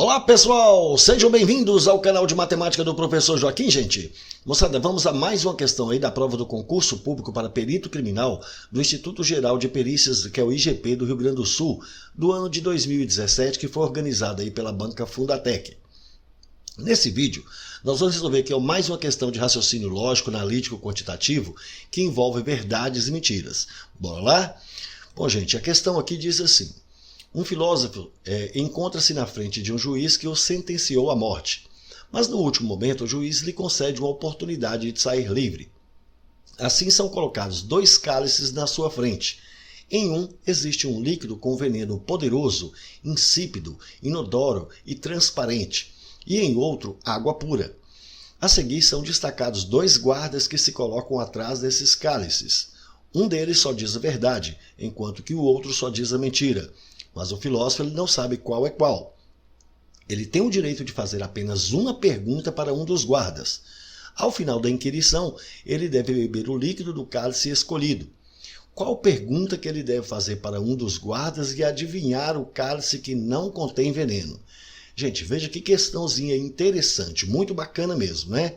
Olá pessoal, sejam bem-vindos ao canal de matemática do professor Joaquim, gente. Moçada, vamos a mais uma questão aí da prova do concurso público para perito criminal do Instituto Geral de Perícias, que é o IGP do Rio Grande do Sul, do ano de 2017, que foi organizada aí pela banca Fundatec. Nesse vídeo, nós vamos resolver aqui mais uma questão de raciocínio lógico, analítico, quantitativo, que envolve verdades e mentiras. Bora lá? Bom, gente, a questão aqui diz assim: um filósofo encontra-se na frente de um juiz que o sentenciou à morte, mas no último momento o juiz lhe concede uma oportunidade de sair livre. Assim são colocados dois cálices na sua frente. Em um existe um líquido com veneno poderoso, insípido, inodoro e transparente, e em outro água pura. A seguir são destacados dois guardas que se colocam atrás desses cálices. Um deles só diz a verdade, enquanto que o outro só diz a mentira. Mas o filósofo ele não sabe qual é qual. Ele tem o direito de fazer apenas uma pergunta para um dos guardas. Ao final da inquirição, ele deve beber o líquido do cálice escolhido. Qual pergunta que ele deve fazer para um dos guardas e adivinhar o cálice que não contém veneno? Gente, veja que questãozinha interessante, muito bacana mesmo, né?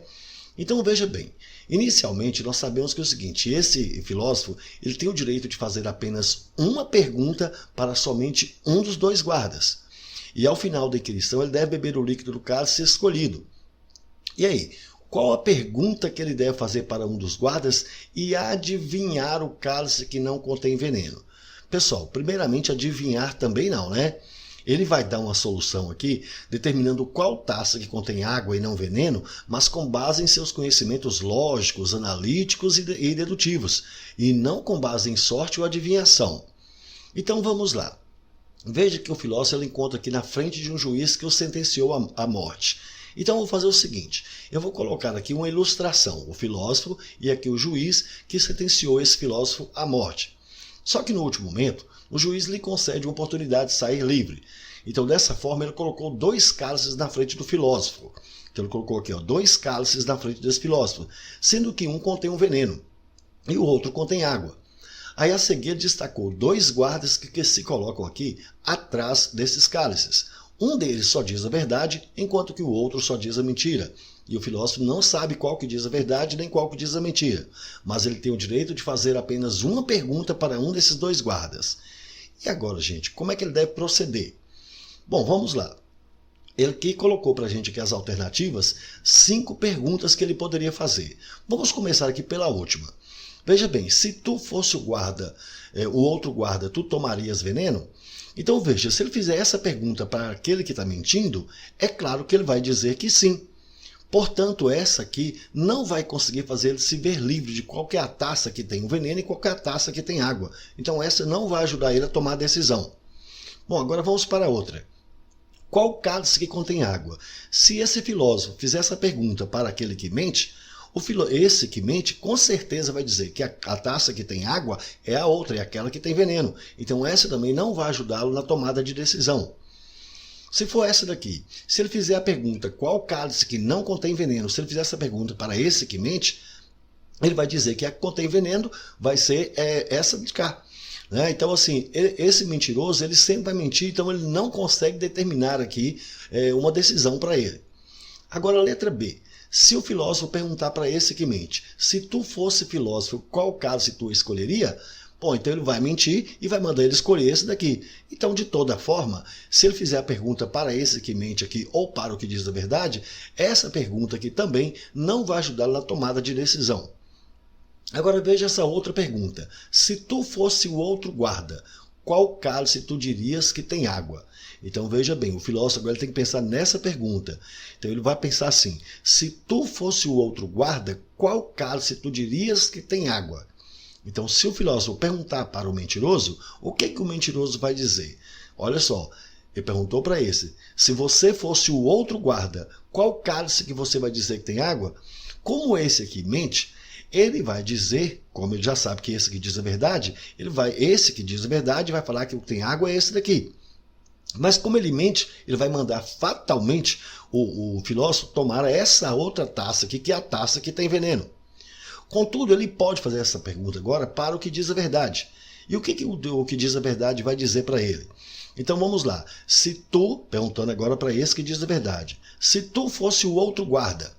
Então veja bem, inicialmente nós sabemos que é o seguinte: esse filósofo ele tem o direito de fazer apenas uma pergunta para somente um dos dois guardas. E ao final da inquirição ele deve beber o líquido do cálice escolhido. E aí, qual a pergunta que ele deve fazer para um dos guardas e adivinhar o cálice que não contém veneno? Pessoal, primeiramente adivinhar também não, né? Ele vai dar uma solução aqui, determinando qual taça que contém água e não veneno, mas com base em seus conhecimentos lógicos, analíticos e dedutivos, e não com base em sorte ou adivinhação. Então vamos lá. Veja que o filósofo ele encontra aqui na frente de um juiz que o sentenciou à morte. Então eu vou fazer o seguinte: eu vou colocar aqui uma ilustração, o filósofo e aqui o juiz que sentenciou esse filósofo à morte. Só que no último momento, o juiz lhe concede uma oportunidade de sair livre. Então, dessa forma, ele colocou dois cálices na frente do filósofo. Então, ele colocou aqui dois cálices na frente desse filósofo, sendo que um contém um veneno e o outro contém água. Aí, a seguir, destacou dois guardas que se colocam aqui atrás desses cálices. Um deles só diz a verdade, enquanto que o outro só diz a mentira. E o filósofo não sabe qual que diz a verdade nem qual que diz a mentira. Mas ele tem o direito de fazer apenas uma pergunta para um desses dois guardas. E agora, gente, como é que ele deve proceder? Bom, vamos lá. Ele aqui colocou para a gente aqui as alternativas, 5 perguntas que ele poderia fazer. Vamos começar aqui pela última. Veja bem, se tu fosse o guarda, o outro guarda, tu tomarias veneno? Então veja, se ele fizer essa pergunta para aquele que está mentindo, é claro que ele vai dizer que sim. Portanto, essa aqui não vai conseguir fazer ele se ver livre de qualquer taça que tem o veneno e qualquer taça que tem água. Então essa não vai ajudar ele a tomar a decisão. Bom, agora vamos para a outra. Qual cálice que contém água? Se esse filósofo fizer essa pergunta para aquele que mente, esse que mente com certeza vai dizer que a taça que tem água é a outra, é aquela que tem veneno. Então essa também não vai ajudá-lo na tomada de decisão. Se for essa daqui, se ele fizer a pergunta qual cálice que não contém veneno, se ele fizer essa pergunta para esse que mente, ele vai dizer que a que contém veneno vai ser essa de cá. Né? Então, assim, esse mentiroso ele sempre vai mentir, então ele não consegue determinar aqui uma decisão para ele. Agora, a letra B. Se o filósofo perguntar para esse que mente, se tu fosse filósofo, qual cálice tu escolheria? Bom, então ele vai mentir e vai mandar ele escolher esse daqui. Então, de toda forma, se ele fizer a pergunta para esse que mente aqui ou para o que diz a verdade, essa pergunta aqui também não vai ajudá-lo na tomada de decisão. Agora veja essa outra pergunta. Se tu fosse o outro guarda, qual cálice tu dirias que tem água? Então veja bem, o filósofo agora tem que pensar nessa pergunta. Então ele vai pensar assim: se tu fosse o outro guarda, qual cálice tu dirias que tem água? Então, se o filósofo perguntar para o mentiroso, o que o mentiroso vai dizer? Olha só, ele perguntou para esse: se você fosse o outro guarda, qual cálice que você vai dizer que tem água? Como esse aqui mente, ele vai dizer, como ele já sabe que esse que diz a verdade, esse que diz a verdade vai falar que o que tem água é esse daqui. Mas como ele mente, ele vai mandar fatalmente o filósofo tomar essa outra taça aqui, que é a taça que tem veneno. Contudo, ele pode fazer essa pergunta agora para o que diz a verdade. E o que diz a verdade vai dizer para ele? Então vamos lá. Se tu, perguntando agora para esse que diz a verdade, se tu fosse o outro guarda,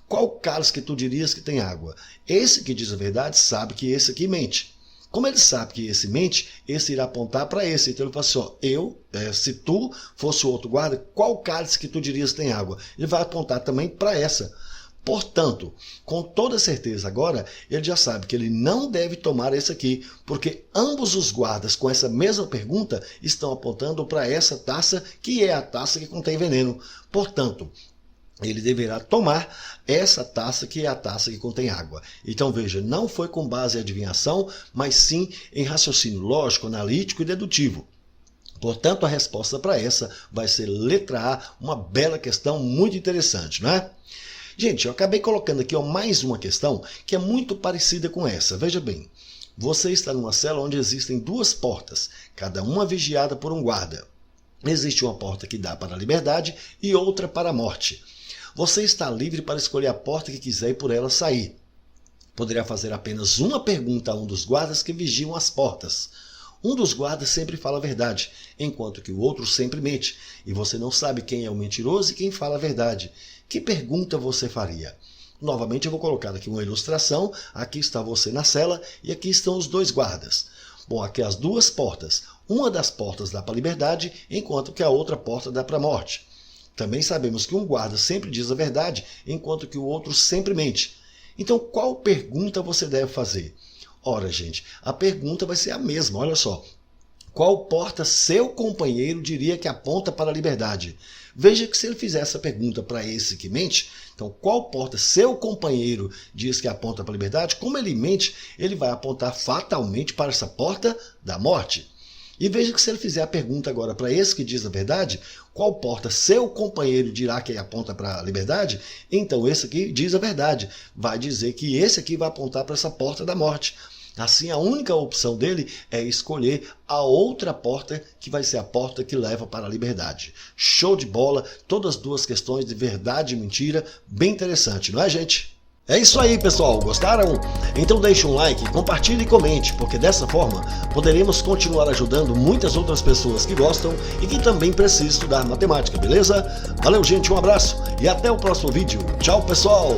qual cálice que tu dirias que tem água? Esse que diz a verdade sabe que esse aqui mente. Como ele sabe que esse mente, esse irá apontar para esse. Então ele fala assim, ó, se tu fosse o outro guarda, qual cálice que tu dirias que tem água? Ele vai apontar também para essa. Portanto, com toda certeza agora, ele já sabe que ele não deve tomar esse aqui, porque ambos os guardas com essa mesma pergunta estão apontando para essa taça, que é a taça que contém veneno. Portanto, ele deverá tomar essa taça, que é a taça que contém água. Então veja, não foi com base em adivinhação, mas sim em raciocínio lógico, analítico e dedutivo. Portanto, a resposta para essa vai ser letra A, uma bela questão muito interessante, não é? Gente, eu acabei colocando aqui mais uma questão que é muito parecida com essa. Veja bem, você está numa cela onde existem duas portas, cada uma vigiada por um guarda. Existe uma porta que dá para a liberdade e outra para a morte. Você está livre para escolher a porta que quiser e por ela sair. Poderá fazer apenas uma pergunta a um dos guardas que vigiam as portas. Um dos guardas sempre fala a verdade, enquanto que o outro sempre mente, e você não sabe quem é o mentiroso e quem fala a verdade. Que pergunta você faria? Novamente eu vou colocar aqui uma ilustração. Aqui está você na cela e aqui estão os dois guardas. Bom, aqui as duas portas. Uma das portas dá para a liberdade, enquanto que a outra porta dá para a morte. Também sabemos que um guarda sempre diz a verdade, enquanto que o outro sempre mente. Então, qual pergunta você deve fazer? Ora, gente, a pergunta vai ser a mesma, olha só. Qual porta seu companheiro diria que aponta para a liberdade? Veja que se ele fizer essa pergunta para esse que mente, então qual porta seu companheiro diz que aponta para a liberdade? Como ele mente, ele vai apontar fatalmente para essa porta da morte. E veja que se ele fizer a pergunta agora para esse que diz a verdade, qual porta seu companheiro dirá que aponta para a liberdade? Então esse aqui diz a verdade, vai dizer que esse aqui vai apontar para essa porta da morte. Assim, a única opção dele é escolher a outra porta, que vai ser a porta que leva para a liberdade. Show de bola, todas as duas questões de verdade e mentira, bem interessante, não é, gente? É isso aí, pessoal, gostaram? Então deixe um like, compartilhe e comente, porque dessa forma poderemos continuar ajudando muitas outras pessoas que gostam e que também precisam estudar matemática, beleza? Valeu, gente, um abraço e até o próximo vídeo. Tchau, pessoal!